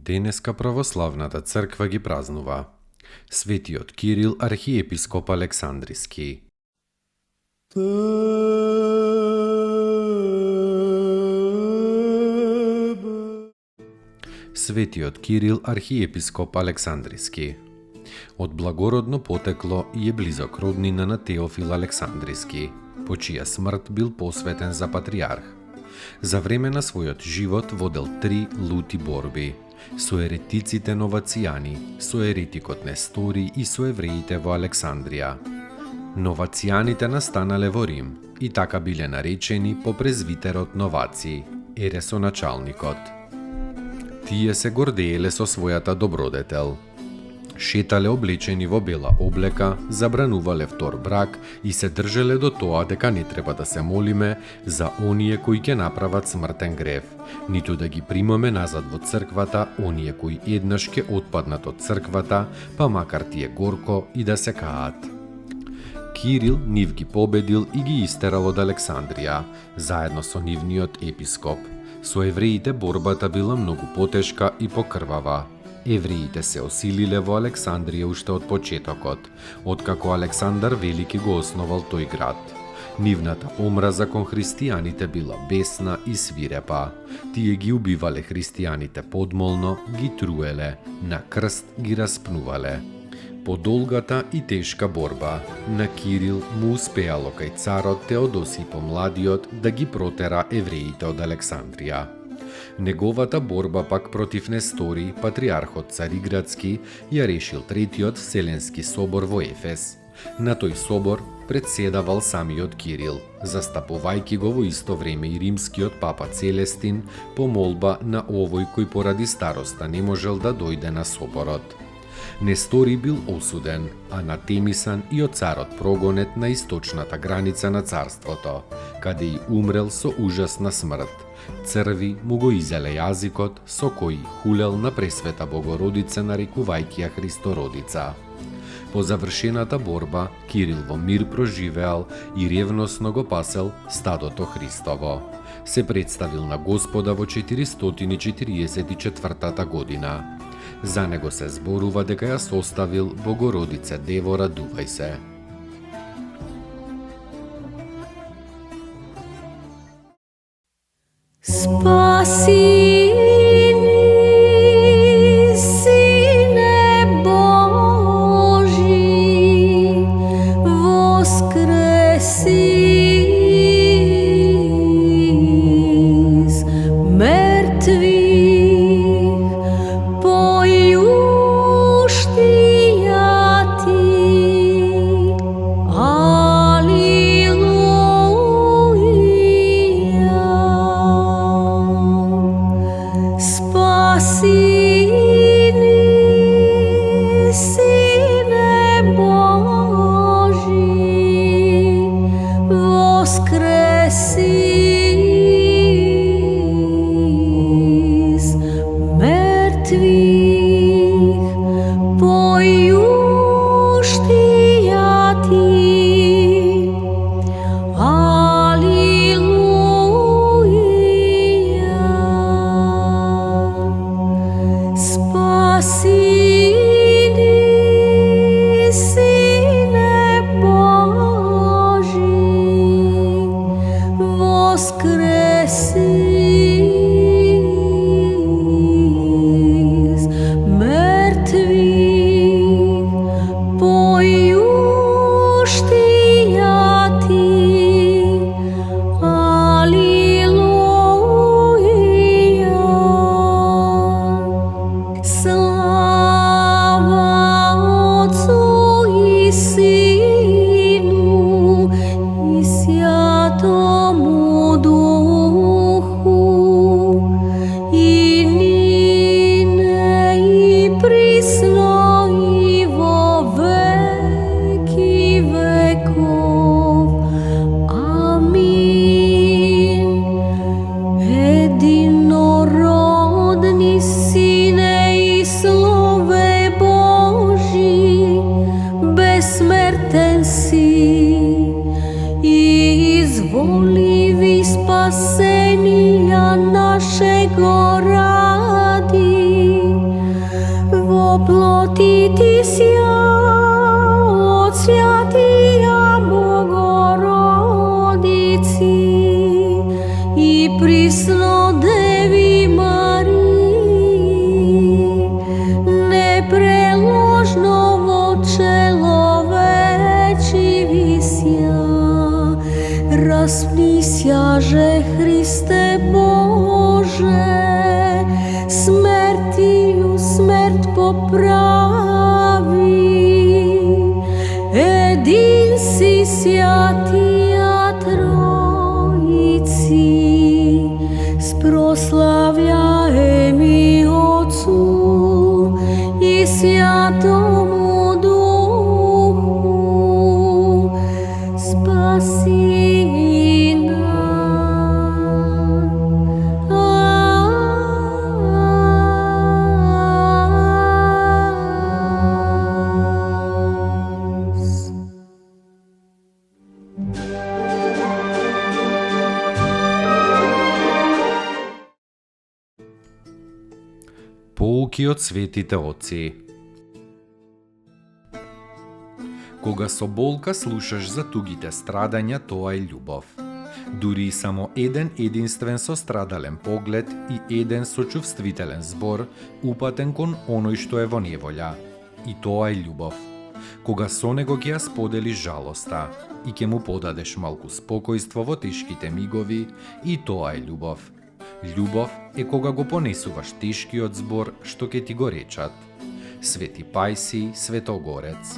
Денеска православната црква ги празнува Светиот Кирил, архиепископ Александриски. Светиот Кирил, архиепископ Александриски. Од благородно потекло и е близок роднина на Теофил Александриски, по чија смрт бил посветен за патриарх. За време на својот живот водел 3 лути борби со еретиците новацијани, со еретикот Нестори и со евреите во Александрија. Новацијаните настанале во Рим и така биле наречени по презвитерот Новаци, ересоначалникот. Тие се гордееле со својата добродетел. Шетале облечени во бела облека, забранувале втор брак и се држеле до тоа дека не треба да се молиме за оние кои ќе направат смртен грев, ниту да ги примаме назад во црквата оние кои еднаш ќе отпаднат од црквата, па макар ти е горко и да се каат. Кирил нив ги победил и ги истерал од Александрија, заедно со нивниот епископ. Со евреите борбата била многу потешка и покрвава. Евреите се осилиле во Александрија уште од почетокот, откако Александар Велики го основал тој град. Нивната омраза кон христијаните била бесна и свирепа. Тие ги убивале христијаните подмолно, ги труеле, на крст ги распнувале. По долгата и тешка борба, на Кирил му успеало кај царот Теодосиј Помладиот да ги протера евреите од Александрија. Неговата борба пак против Нестори, патриархот Цариградски, ја решил Третиот Вселенски собор во Ефес. На тој собор председавал самиот Кирил, застапувајќи го во исто време и римскиот папа Целестин по молба на овој кој поради староста не можел да дојде на соборот. Нестори бил осуден, анатемисан и од царот прогонет на источната граница на царството, каде и умрел со ужасна смрт. Црви му го изеле јазикот со кој хулел на Пресвета Богородица нарекувајќи ја Христородица. По завршената борба, Кирил во мир проживеал и ревносно го пасел стадото Христово. Се представил на Господа во 444 година. За него се зборува дека ја составил Богородице Дево, радувај се. Спаси ни, Сине Божи, воскреси из мертвих, појуштија ти, Сину и Святому voливи spasenia našego radi, во плоти ти сја од свјатија Богородици и присно Деви Марии, непреложно во человечи висја, распнисјаже Христе Боже, смертију смрт поправи, един си свјатија Тројци, спрослављаеми Отцу и Свјатому Духу, спаси Поуки од светите отци. Кога со болка слушаш за тугите страдања, тоа е љубов. Дури и само еден единствен сострадален поглед и еден сочувствителен збор упатен кон оној што е во неволја. И тоа е љубов. Кога со него ќе ја споделиш жалоста и ќе му подадеш малку спокојство во тешките мигови, и тоа е љубов. Љубов е кога го понесуваш тешкиот збор што ќе ти го речат. Свети Пајси Светогорец.